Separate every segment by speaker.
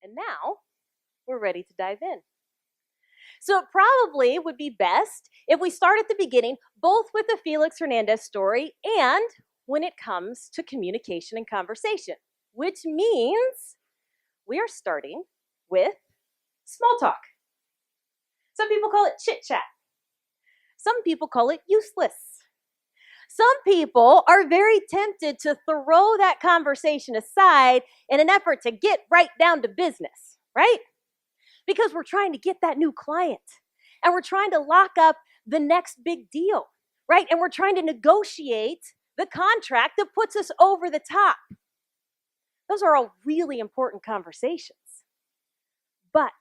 Speaker 1: And now we're ready to dive in. So it probably would be best if we start at the beginning, both with the Felix Hernandez story and when it comes to communication and conversation, which means we are starting with small talk. Some people call it chit chat. Some people call it useless. Some people are very tempted to throw that conversation aside in an effort to get right down to business, right? Because we're trying to get that new client and we're trying to lock up the next big deal, right? And we're trying to negotiate the contract that puts us over the top. Those are all really important conversations. But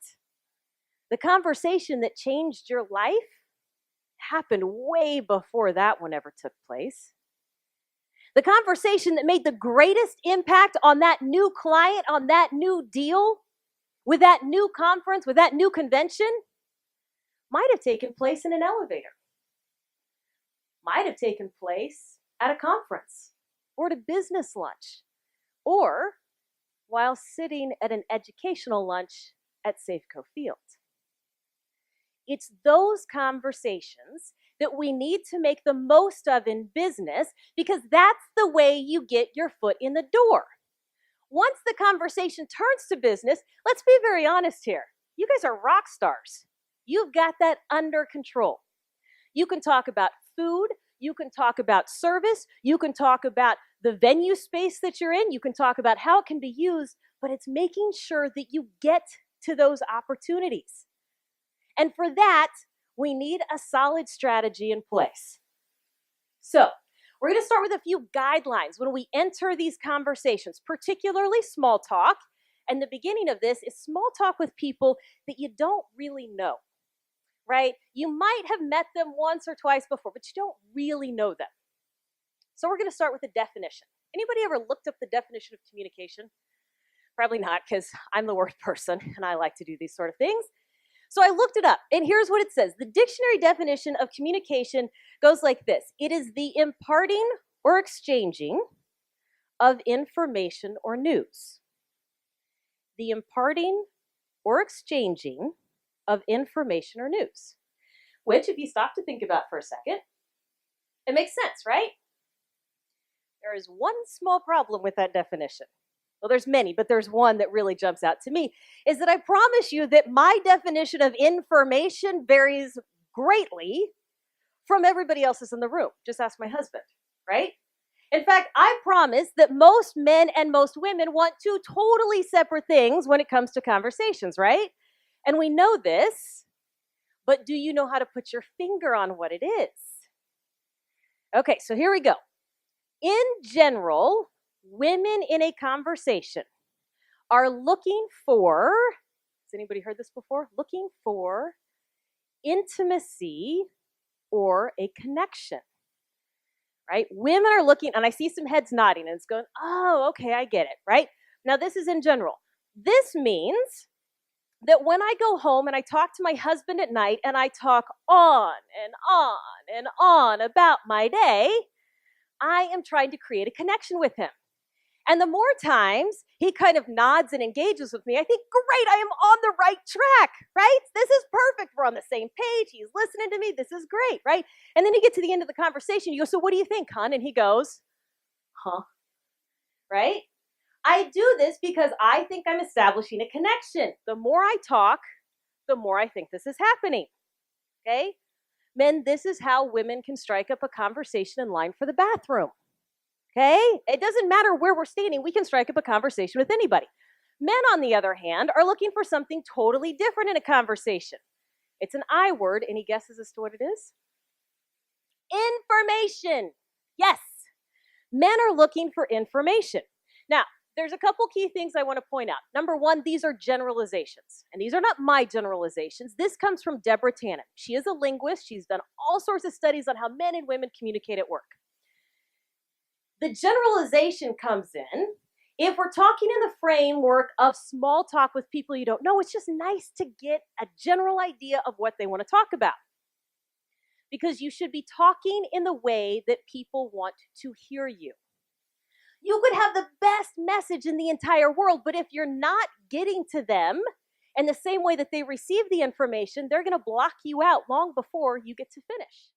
Speaker 1: the conversation that changed your life happened way before that one ever took place. The conversation that made the greatest impact on that new client, on that new deal, with that new conference, with that new convention, might have taken place in an elevator, might have taken place at a conference or at a business lunch, or while sitting at an educational lunch at Safeco Field. It's those conversations that we need to make the most of in business because that's the way you get your foot in the door. Once the conversation turns to business, let's be very honest here. You guys are rock stars. You've got that under control. You can talk about food. You can talk about service. You can talk about the venue space that you're in. You can talk about how it can be used, but it's making sure that you get to those opportunities. And for that, we need a solid strategy in place. So we're going to start with a few guidelines when we enter these conversations, particularly small talk. And the beginning of this is small talk with people that you don't really know, right? You might have met them once or twice before, but you don't really know them. So we're going to start with a definition. Anybody ever looked up the definition of communication? Probably not, because I'm the word person and I like to do these sort of things. So I looked it up, and here's what it says. The dictionary definition of communication goes like this. It is the imparting or exchanging of information or news. The imparting or exchanging of information or news. Which, if you stop to think about for a second, it makes sense, right? There is one small problem with that definition. Well, there's many, but there's one that really jumps out to me, is that I promise you that my definition of information varies greatly from everybody else's in the room. Just ask my husband, right? In fact, I promise that most men and most women want two totally separate things when it comes to conversations, right? And we know this, but do you know how to put your finger on what it is? Okay, so here we go. In general, women in a conversation are looking for, has anybody heard this before? Looking for intimacy or a connection, right? Women are looking, and I see some heads nodding, and it's going, oh, okay, I get it, right? Now, this is in general. This means that when I go home and I talk to my husband at night and I talk on and on and on about my day, I am trying to create a connection with him. And the more times he kind of nods and engages with me, I think, great, I am on the right track, right? This is perfect. We're on the same page. He's listening to me. This is great, right? And then you get to the end of the conversation. You go, so what do you think, hon? And he goes, huh? Right? I do this because I think I'm establishing a connection. The more I talk, the more I think this is happening, okay? Men, this is how women can strike up a conversation in line for the bathroom. Okay? It doesn't matter where we're standing. We can strike up a conversation with anybody. Men, on the other hand, are looking for something totally different in a conversation. It's an I word. Any guesses as to what it is? Information. Yes. Men are looking for information. Now, there's a couple key things I want to point out. Number one, these are generalizations. And these are not my generalizations. This comes from Deborah Tannen. She is a linguist. She's done all sorts of studies on how men and women communicate at work. The generalization comes in if we're talking in the framework of small talk with people you don't know. It's just nice to get a general idea of what they want to talk about. Because you should be talking in the way that people want to hear you. You could have the best message in the entire world, but if you're not getting to them in the same way that they receive the information, they're going to block you out long before you get to finish.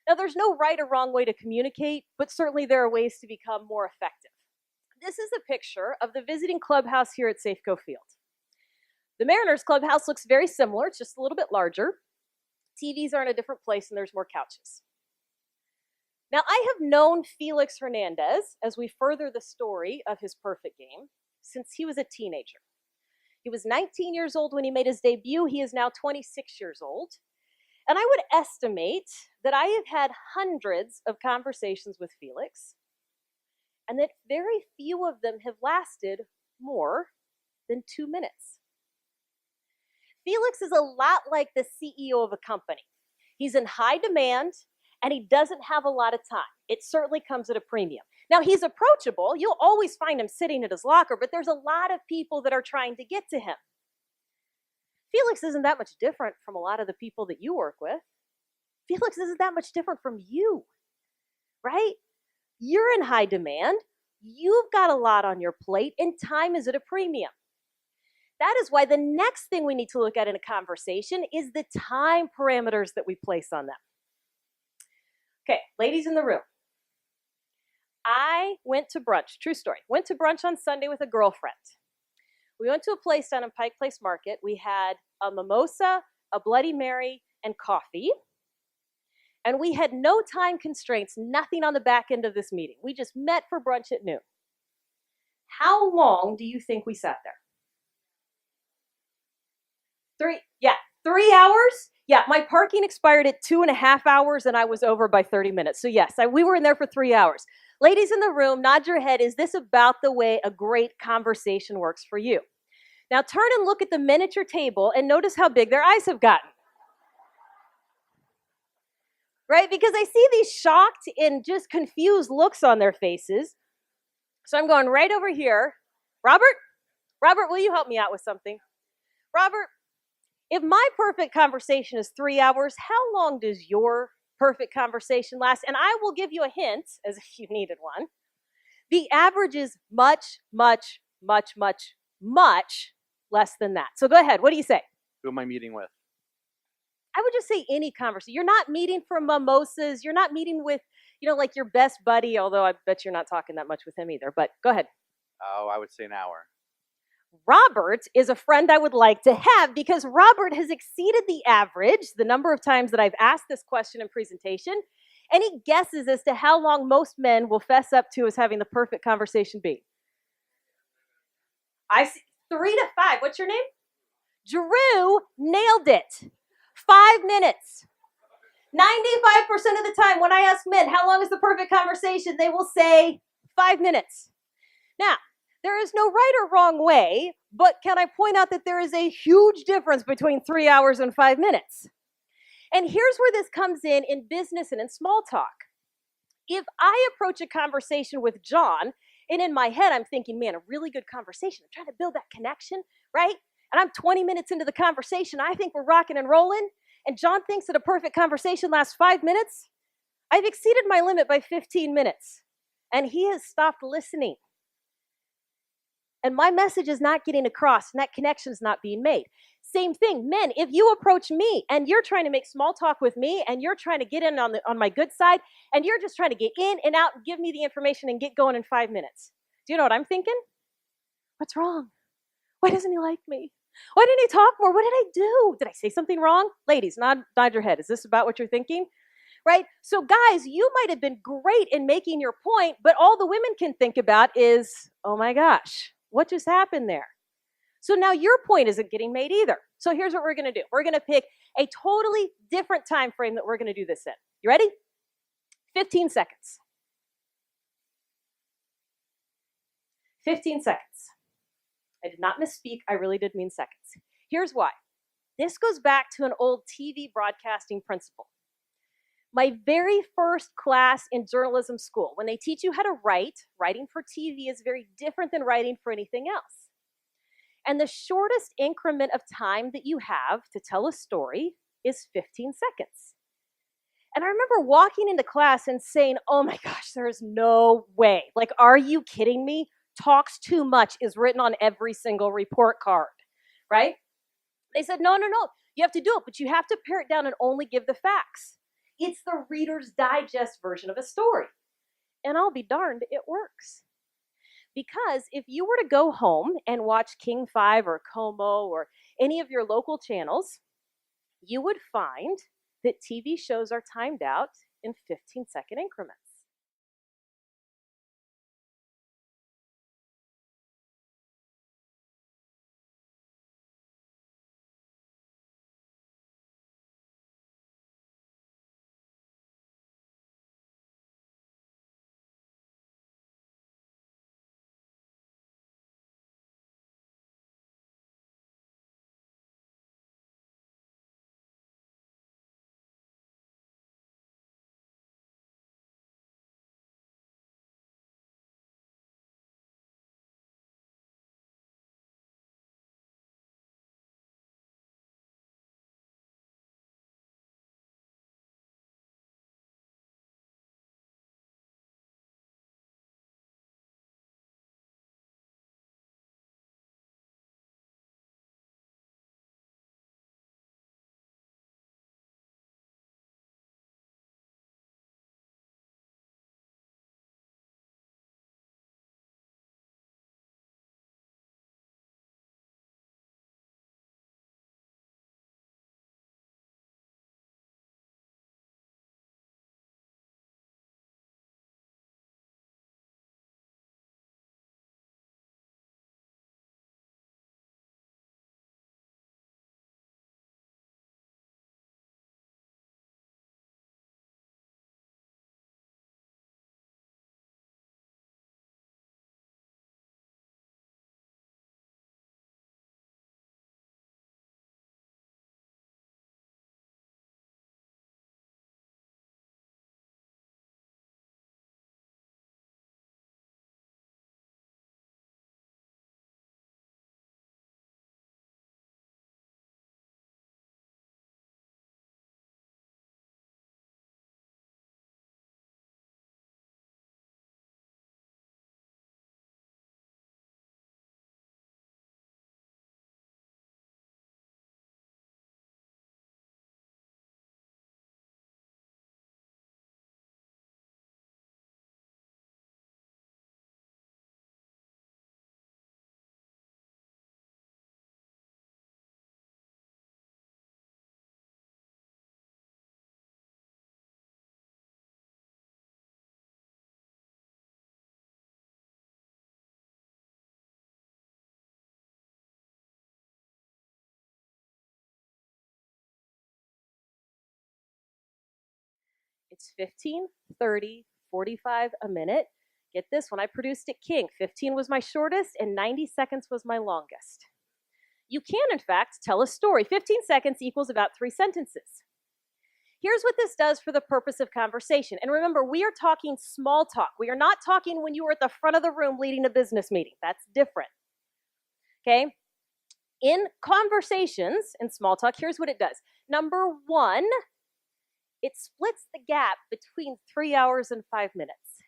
Speaker 1: Now, there's no right or wrong way to communicate, but certainly there are ways to become more effective. This is a picture of the visiting clubhouse here at Safeco Field. The Mariners clubhouse looks very similar, it's just a little bit larger. TVs are in a different place and there's more couches. Now, I have known Felix Hernandez, as we further the story of his perfect game, since he was a teenager. He was 19 years old when he made his debut. He is now 26 years old. And I would estimate that I have had hundreds of conversations with Felix, and that very few of them have lasted more than 2 minutes. Felix is a lot like the CEO of a company. He's in high demand, and he doesn't have a lot of time. It certainly comes at a premium. Now, he's approachable. You'll always find him sitting at his locker, but there's a lot of people that are trying to get to him. Felix isn't that much different from a lot of the people that you work with. Felix isn't that much different from you, right? You're in high demand. You've got a lot on your plate, and time is at a premium. That is why the next thing we need to look at in a conversation is the time parameters that we place on them. Okay, ladies in the room. I went to brunch, true story, went to brunch on Sunday with a girlfriend. We went to a place down in Pike Place Market. We had a mimosa, a Bloody Mary, and coffee. And we had no time constraints, nothing on the back end of this meeting. We just met for brunch at noon. How long do you think we sat there? 3 hours? Yeah, my parking expired at 2.5 hours and I was over by 30 minutes. So yes, we were in there for 3 hours. Ladies in the room, nod your head. Is this about the way a great conversation works for you? Now turn and look at the miniature table and notice how big their eyes have gotten. Right? Because I see these shocked and just confused looks on their faces. So I'm going right over here. Robert, will you help me out with something? Robert, if my perfect conversation is 3 hours, how long does your perfect conversation last? And I will give you a hint, as if you needed one. The average is much, much, much, much, much less than that. So go ahead. What do you say?
Speaker 2: Who am I meeting with?
Speaker 1: I would just say any conversation. You're not meeting for mimosas. You're not meeting with, like your best buddy, although I bet you're not talking that much with him either. But go ahead.
Speaker 2: Oh, I would say an hour.
Speaker 1: Robert is a friend I would like to have because Robert has exceeded the average, the number of times that I've asked this question in presentation. Any guesses as to how long most men will fess up to as having the perfect conversation be? I see 3 to 5. What's your name? Drew nailed it. 5 minutes. 95% of the time, when I ask men how long is the perfect conversation, they will say 5 minutes. Now, there is no right or wrong way, but can I point out that there is a huge difference between 3 hours and 5 minutes? And here's where this comes in business and in small talk. If I approach a conversation with John, and in my head I'm thinking, man, a really good conversation, I'm trying to build that connection, right? And I'm 20 minutes into the conversation, I think we're rocking and rolling, and John thinks that a perfect conversation lasts 5 minutes, I've exceeded my limit by 15 minutes, and he has stopped listening. And my message is not getting across, and that connection is not being made. Same thing, men, if you approach me and you're trying to make small talk with me and you're trying to get in on my good side and you're just trying to get in and out and give me the information and get going in 5 minutes. Do you know what I'm thinking? What's wrong? Why doesn't he like me? Why didn't he talk more? What did I do? Did I say something wrong? Ladies, nod your head. Is this about what you're thinking? Right? So guys, you might have been great in making your point, but all the women can think about is, oh my gosh, what just happened there? So now your point isn't getting made either. So here's what we're going to do. We're going to pick a totally different time frame that we're going to do this in. You ready? 15 seconds. 15 seconds. I did not misspeak. I really did mean seconds. Here's why. This goes back to an old TV broadcasting principle. My very first class in journalism school, when they teach you how to write, writing for TV is very different than writing for anything else. And the shortest increment of time that you have to tell a story is 15 seconds. And I remember walking into class and saying, oh my gosh, there is no way. Like, are you kidding me? Talks too much is written on every single report card, right? They said, no, you have to do it, but you have to pare it down and only give the facts. It's the Reader's Digest version of a story. And I'll be darned, it works. Because if you were to go home and watch King 5 or Como or any of your local channels, you would find that TV shows are timed out in 15-second increments. It's 15, 30, 45 a minute. Get this, when I produced it King, 15 was my shortest and 90 seconds was my longest. You can, in fact, tell a story. 15 seconds equals about 3 sentences. Here's what this does for the purpose of conversation. And remember, we are talking small talk. We are not talking when you are at the front of the room leading a business meeting. That's different. Okay? In conversations, in small talk, here's what it does. Number one, it splits the gap between 3 hours and 5 minutes.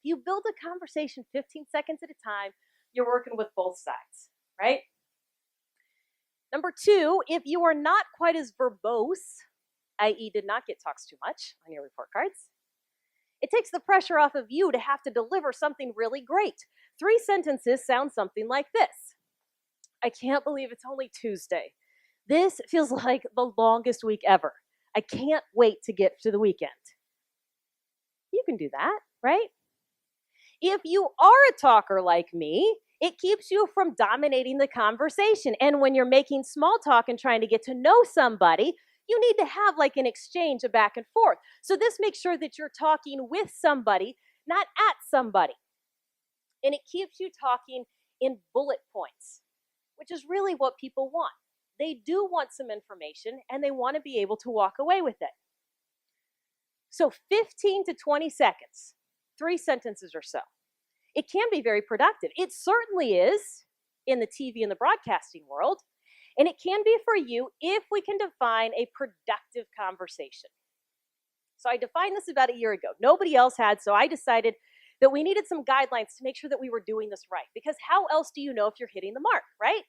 Speaker 1: If you build a conversation 15 seconds at a time, you're working with both sides, right? Number two, if you are not quite as verbose, i.e. did not get talks too much on your report cards, it takes the pressure off of you to have to deliver something really great. 3 sentences sound something like this. I can't believe it's only Tuesday. This feels like the longest week ever. I can't wait to get to the weekend. You can do that, right? If you are a talker like me, it keeps you from dominating the conversation. And when you're making small talk and trying to get to know somebody, you need to have like an exchange, a back and forth. So this makes sure that you're talking with somebody, not at somebody. And it keeps you talking in bullet points, which is really what people want. They do want some information and they want to be able to walk away with it. So 15 to 20 seconds, 3 sentences or so. It can be very productive. It certainly is in the TV and the broadcasting world. And it can be for you if we can define a productive conversation. So I defined this about a year ago. Nobody else had, so I decided that we needed some guidelines to make sure that we were doing this right. Because how else do you know if you're hitting the mark, right?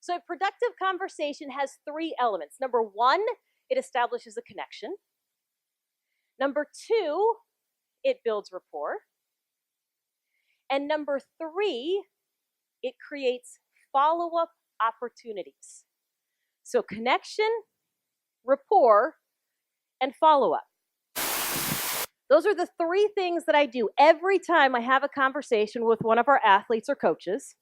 Speaker 1: So a productive conversation has 3 elements. Number 1, it establishes a connection. Number 2, it builds rapport. And number 3, it creates follow-up opportunities. So connection, rapport, and follow-up. Those are the 3 things that I do every time I have a conversation with one of our athletes or coaches,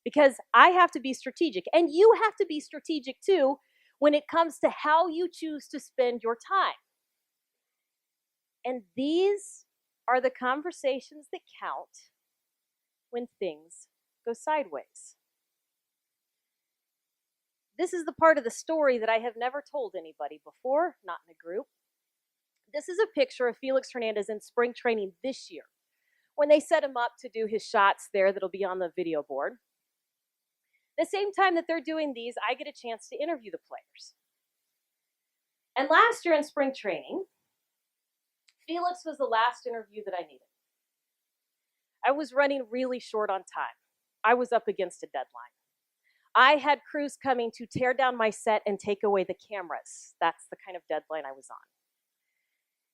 Speaker 1: because I have to be strategic. And you have to be strategic too when it comes to how you choose to spend your time. And these are the conversations that count when things go sideways. This is the part of the story that I have never told anybody before, not in a group. This is a picture of Felix Hernandez in spring training this year, when they set him up to do his shots there that'll be on the video board. The same time that they're doing these, I get a chance to interview the players. And last year in spring training, Felix was the last interview that I needed. I was running really short on time. I was up against a deadline. I had crews coming to tear down my set and take away the cameras. That's the kind of deadline I was on.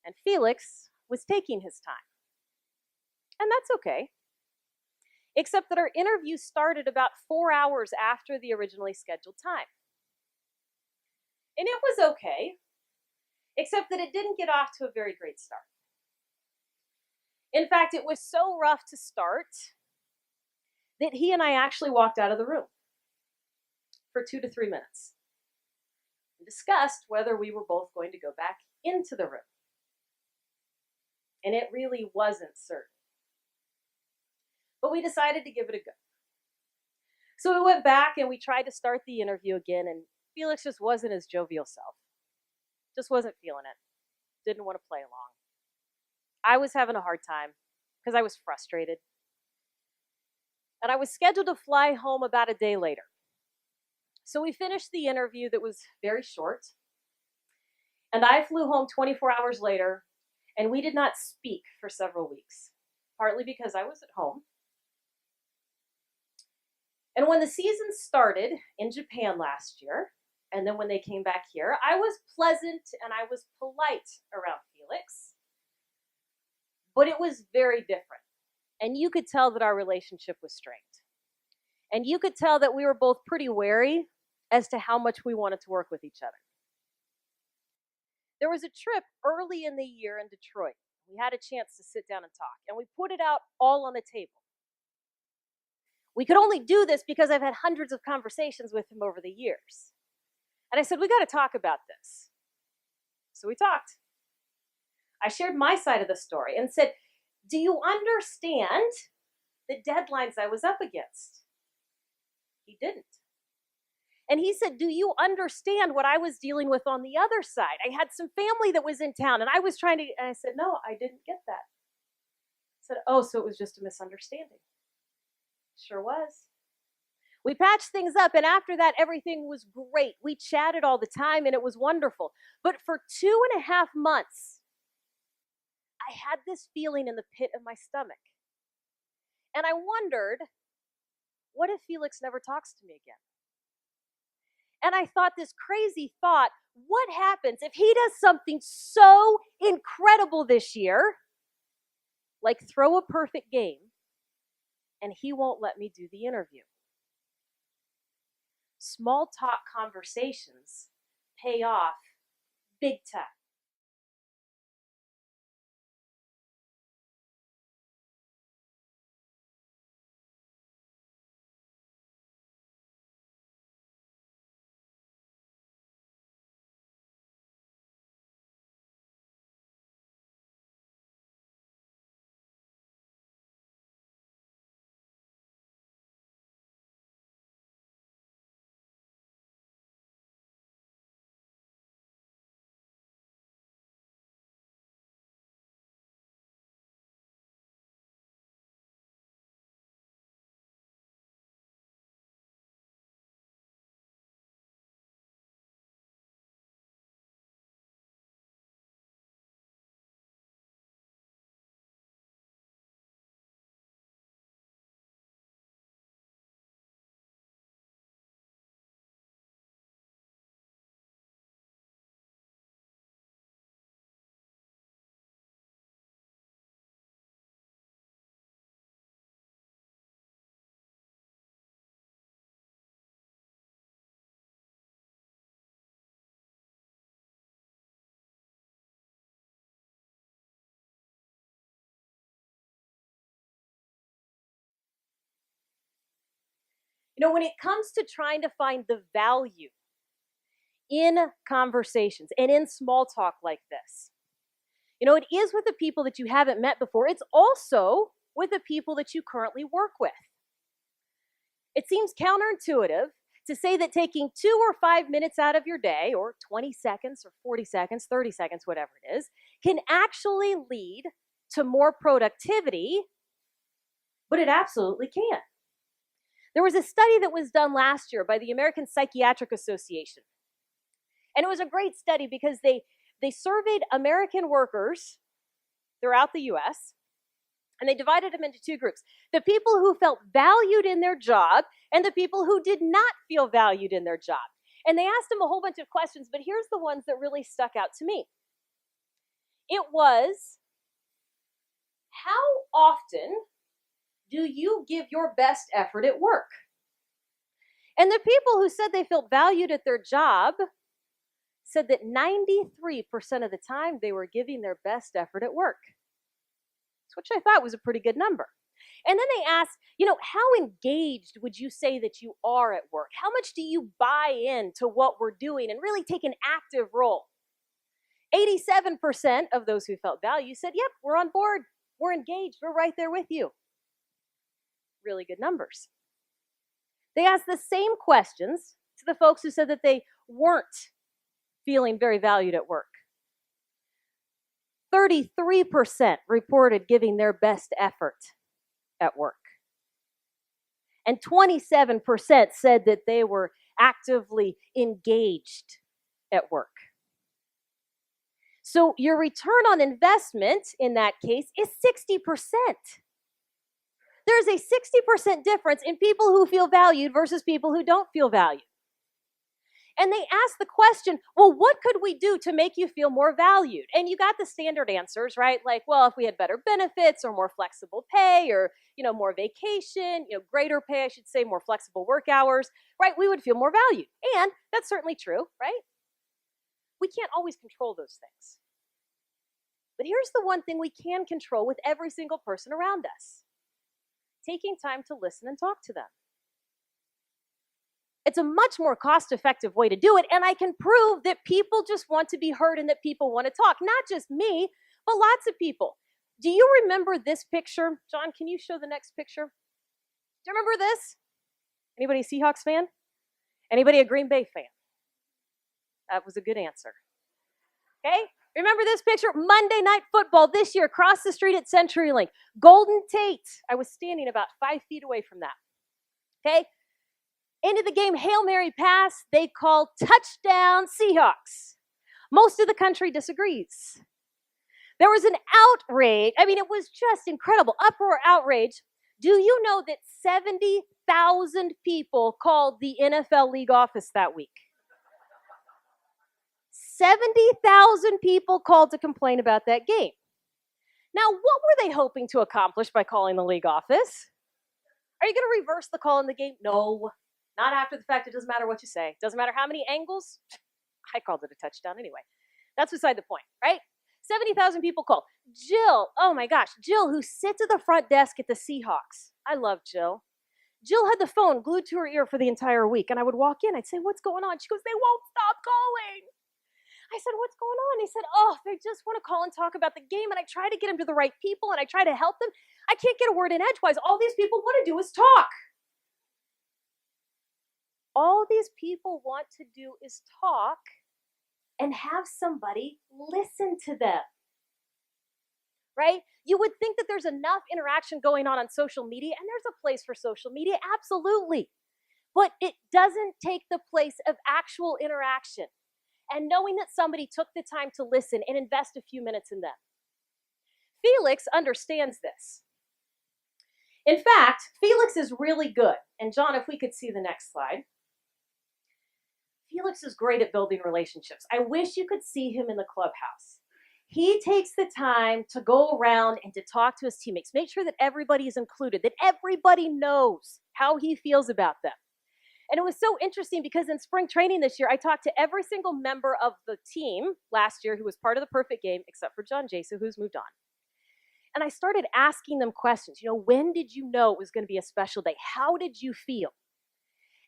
Speaker 1: And Felix was taking his time. And that's okay. Except that our interview started about 4 hours after the originally scheduled time. And it was okay, except that it didn't get off to a very great start. In fact, it was so rough to start that he and I actually walked out of the room for 2 to 3 minutes and discussed whether we were both going to go back into the room. And it really wasn't certain. But we decided to give it a go. So we went back and we tried to start the interview again, and Felix just wasn't his jovial self. Just wasn't feeling it. Didn't want to play along. I was having a hard time because I was frustrated. And I was scheduled to fly home about a day later. So we finished the interview that was very short. And I flew home 24 hours later, and we did not speak for several weeks, partly because I was at home. And when the season started in Japan last year, and then when they came back here, I was pleasant and I was polite around Felix. But it was very different. And you could tell that our relationship was strained. And you could tell that we were both pretty wary as to how much we wanted to work with each other. There was a trip early in the year in Detroit. We had a chance to sit down and talk, and we put it out all on the table. We could only do this because I've had hundreds of conversations with him over the years. And I said, we got to talk about this. So we talked. I shared my side of the story and said, do you understand the deadlines I was up against? He didn't. And he said, do you understand what I was dealing with on the other side? I had some family that was in town and I was trying to, and I said, no, I didn't get that. I said, oh, so it was just a misunderstanding. Sure was. We patched things up, and after that, everything was great. We chatted all the time, and it was wonderful. But for 2.5 months, I had this feeling in the pit of my stomach. And I wondered, what if Felix never talks to me again? And I thought this crazy thought, what happens if he does something so incredible this year, like throw a perfect game, and he won't let me do the interview? Small talk conversations pay off big time. When it comes to trying to find the value in conversations and in small talk like this, it is with the people that you haven't met before. It's also with the people that you currently work with. It seems counterintuitive to say that taking 2 or 5 minutes out of your day, or 20 seconds or 40 seconds, 30 seconds, whatever it is, can actually lead to more productivity, but it absolutely can. There was a study that was done last year by the American Psychiatric Association. And it was a great study because they surveyed American workers throughout the US, and they divided them into 2 groups. The people who felt valued in their job and the people who did not feel valued in their job. And they asked them a whole bunch of questions, but here's the ones that really stuck out to me. It was, how often do you give your best effort at work? And the people who said they felt valued at their job said that 93% of the time they were giving their best effort at work, which I thought was a pretty good number. And then they asked, how engaged would you say that you are at work? How much do you buy into what we're doing and really take an active role? 87% of those who felt valued said, yep, we're on board. We're engaged. We're right there with you. Really good numbers. They asked the same questions to the folks who said that they weren't feeling very valued at work. 33% reported giving their best effort at work. And 27% said that they were actively engaged at work. So your return on investment in that case is 60%. There's a 60% difference in people who feel valued versus people who don't feel valued. And they asked the question, well, what could we do to make you feel more valued? And you got the standard answers, right? Like, well, if we had better benefits or more flexible pay or, more vacation, greater pay, I should say, more flexible work hours, right? We would feel more valued. And that's certainly true, right? We can't always control those things. But here's the one thing we can control with every single person around us: taking time to listen and talk to them. It's a much more cost-effective way to do it, and I can prove that people just want to be heard and that people want to talk. Not just me, but lots of people. Do you remember this picture? John, can you show the next picture? Do you remember this? Anybody a Seahawks fan? Anybody a Green Bay fan? That was a good answer. Okay? Remember this picture? Monday Night Football this year, across the street at CenturyLink. Golden Tate. I was standing about 5 feet away from that. Okay? Into the game, Hail Mary pass. They call touchdown Seahawks. Most of the country disagrees. There was an outrage. I mean, it was just incredible. Uproar, outrage. Do you know that 70,000 people called the NFL league office that week? 70,000 people called to complain about that game. Now, what were they hoping to accomplish by calling the league office? Are you going to reverse the call in the game? No, not after the fact. It doesn't matter what you say. It doesn't matter how many angles. I called it a touchdown anyway. That's beside the point, right? 70,000 people called. Jill, oh my gosh, Jill, who sits at the front desk at the Seahawks. I love Jill. Jill had the phone glued to her ear for the entire week, and I would walk in. I'd say, what's going on? She goes, they won't stop calling. I said, what's going on? He said, oh, they just want to call and talk about the game, and I try to get them to the right people, and I try to help them. I can't get a word in edgewise. All these people want to do is talk. All these people want to do is talk and have somebody listen to them, right? You would think that there's enough interaction going on social media, and there's a place for social media, absolutely. But it doesn't take the place of actual interaction and knowing that somebody took the time to listen and invest a few minutes in them. Felix understands this. In fact, Felix is really good. And John, if we could see the next slide. Felix is great at building relationships. I wish you could see him in the clubhouse. He takes the time to go around and to talk to his teammates, make sure that everybody is included, that everybody knows how he feels about them. And it was so interesting because in spring training this year, I talked to every single member of the team last year who was part of the perfect game, except for John Jason, who's moved on. And I started asking them questions. When did you know it was going to be a special day? How did you feel?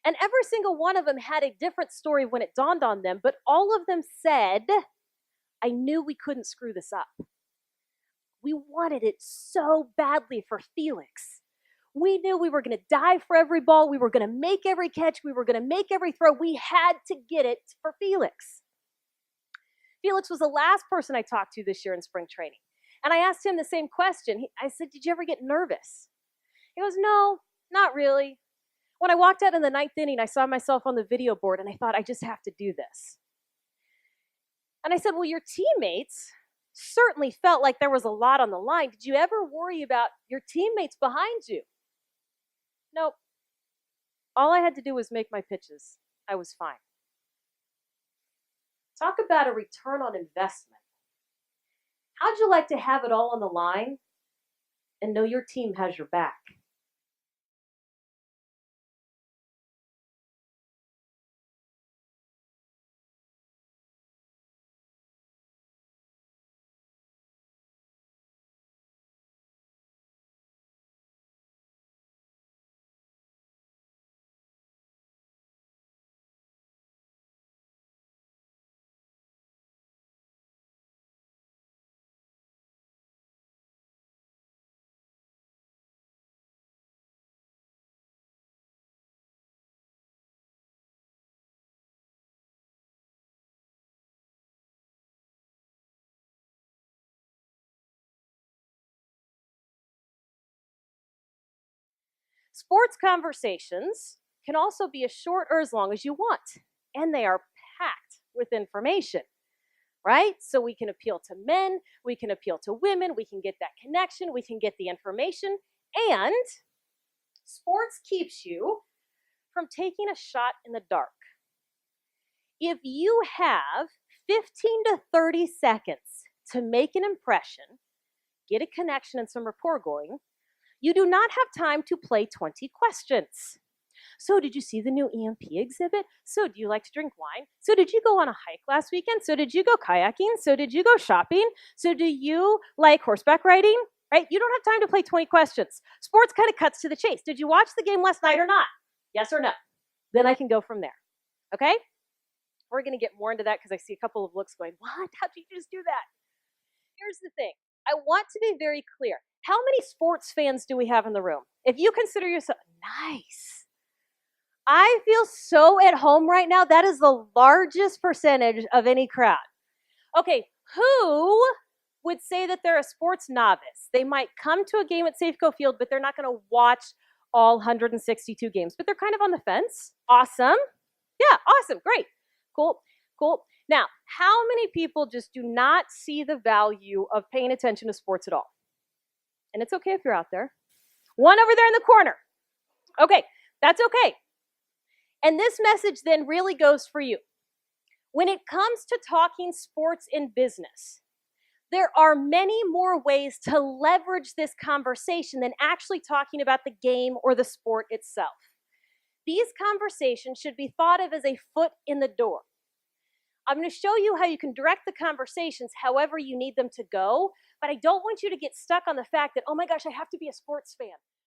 Speaker 1: And every single one of them had a different story when it dawned on them, but all of them said, I knew we couldn't screw this up. We wanted it so badly for Felix. We knew we were going to die for every ball. We were going to make every catch. We were going to make every throw. We had to get it for Felix. Felix was the last person I talked to this year in spring training. And I asked him the same question. I said, did you ever get nervous? He goes, no, not really. When I walked out in the 9th inning, I saw myself on the video board and I thought, I just have to do this. And I said, well, your teammates certainly felt like there was a lot on the line. Did you ever worry about your teammates behind you? Nope. All I had to do was make my pitches. I was fine. Talk about a return on investment. How'd you like to have it all on the line and know your team has your back? Sports conversations can also be as short or as long as you want, and they are packed with information, right? So we can appeal to men, we can appeal to women, we can get that connection, we can get the information, and sports keeps you from taking a shot in the dark. If you have 15 to 30 seconds to make an impression, get a connection and some rapport going, you do not have time to play 20 questions. So did you see the new EMP exhibit? So do you like to drink wine? So did you go on a hike last weekend? So did you go kayaking? So did you go shopping? So do you like horseback riding? Right? You don't have time to play 20 questions. Sports kind of cuts to the chase. Did you watch the game last night or not? Yes or no? Then I can go from there. Okay? We're going to get more into that because I see a couple of looks going, what? How did you just do that? here's the thing. I want to be very clear. How many sports fans do we have in the room? If you consider yourself nice, I feel so at home right now. That is the largest percentage of any crowd. Okay, who would say that they're a sports novice? They might come to a game at Safeco Field, but they're not going to watch all 162 games, but they're kind of on the fence. Awesome. Yeah, awesome. Great. Cool. Cool. Now, how many people just do not see the value of paying attention to sports at all? And it's okay if you're out there. One over there in the corner. Okay, that's okay. And this message then really goes for you. When it comes to talking sports in business, there are many more ways to leverage this conversation than actually talking about the game or the sport itself. These conversations should be thought of as a foot in the door. I'm going to show you how you can direct the conversations however you need them to go, but I don't want you to get stuck on the fact that, oh my gosh, I have to be a sports fan.